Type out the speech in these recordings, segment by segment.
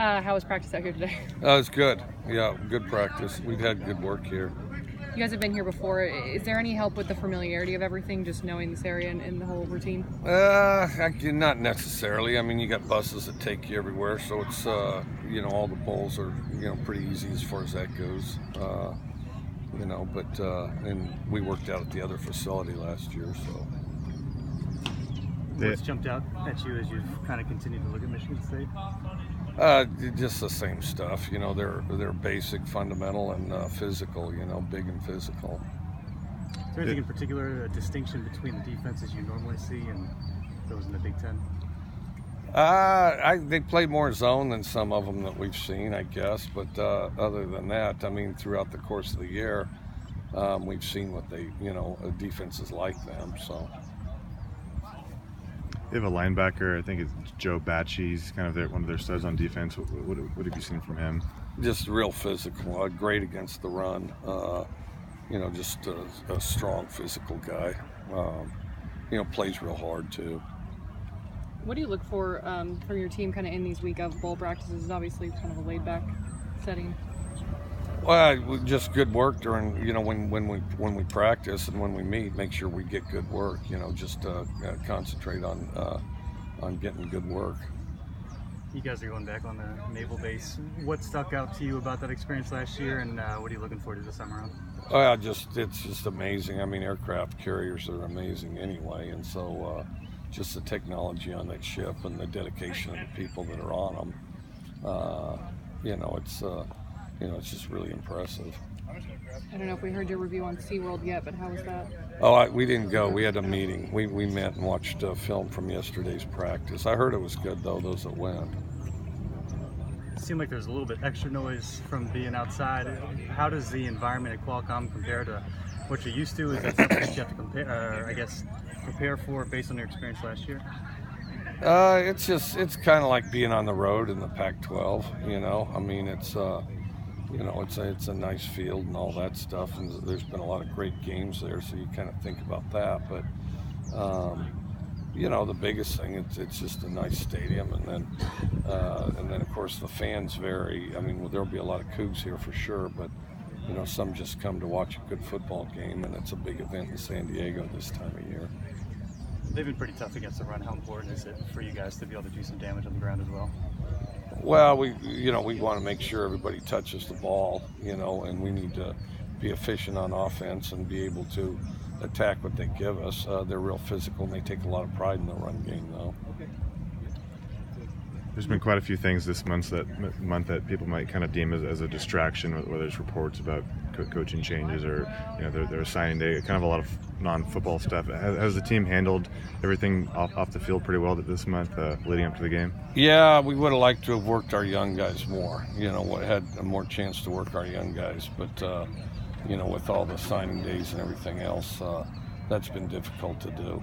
How was practice out here today? It's good. Yeah, good practice. We've had good work here. You guys have been here before. Is there any help with the familiarity of everything, just knowing this area and the whole routine? Not necessarily. I mean, you got buses that take you everywhere, so it's, all the bowls are, pretty easy as far as that goes. And we worked out at the other facility last year, so. What's jumped out at you as you've kind of continued to look at Michigan State? Just the same stuff. They're basic, fundamental, and physical. Big and physical. Is there anything in particular, a distinction between the defenses you normally see and those in the Big Ten? They play more zone than some of them that we've seen, I guess. But other than that, I mean, throughout the course of the year, we've seen what they, defenses like them. So. They have a linebacker, I think it's Joe Bacci. He's kind of one of their studs on defense. What have you seen from him? Just real physical, great against the run. Just a strong physical guy. Plays real hard too. What do you look for from your team kind of in these week of bowl practices? It's obviously kind of a laid-back setting. Well, just good work during, when we practice and when we meet, make sure we get good work. Just concentrate on getting good work. You guys are going back on the naval base. What stuck out to you about that experience last year, and what are you looking forward to this summer around? It's just amazing. I mean, aircraft carriers are amazing anyway, and so just the technology on that ship and the dedication of the people that are on them. It's just really impressive. I don't know if we heard your review on SeaWorld yet, but how was that? We didn't go. We had a meeting. We met and watched a film from yesterday's practice. I heard it was good, though, those that went. It seemed like there's a little bit extra noise from being outside. How does the environment at Qualcomm compare to what you're used to? Is that something that you have to prepare for based on your experience last year? It's kind of like being on the road in the Pac-12. I mean, it's a nice field and all that stuff, and there's been a lot of great games there, so you kind of think about that. But the biggest thing, it's just a nice stadium, and then of course the fans vary. I mean, there'll be a lot of Cougs here for sure, but some just come to watch a good football game, and it's a big event in San Diego this time of year. They've been pretty tough against the run. How important is it for you guys to be able to do some damage on the ground as well? Well, we want to make sure everybody touches the ball, and we need to be efficient on offense and be able to attack what they give us. They're real physical, and they take a lot of pride in the run game, though. There's been quite a few things this month that people might kind of deem as a distraction, whether it's reports about coaching changes or they're assigning day, kind of a lot of non-football stuff. Has the team handled everything off the field pretty well this month, leading up to the game? Yeah, we would have liked to have worked our young guys more. Had a more chance to work our young guys, but with all the signing days and everything else, that's been difficult to do.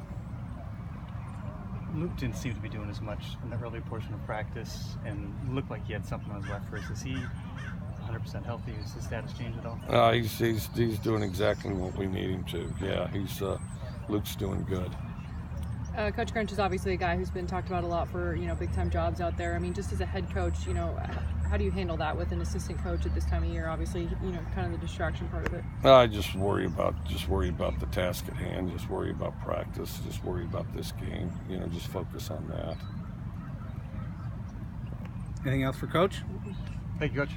Luke didn't seem to be doing as much in the early portion of practice and looked like he had something on his left wrist. Is he 100% healthy? Has his status changed at all? He's doing exactly what we need him to. Yeah, Luke's doing good. Coach Grinch is obviously a guy who's been talked about a lot for big-time jobs out there. I mean, just as a head coach, how do you handle that with an assistant coach at this time of year? Obviously, kind of the distraction part of it. I just worry about the task at hand. Just worry about practice. Just worry about this game. Just focus on that. Anything else for Coach? Thank you, Coach.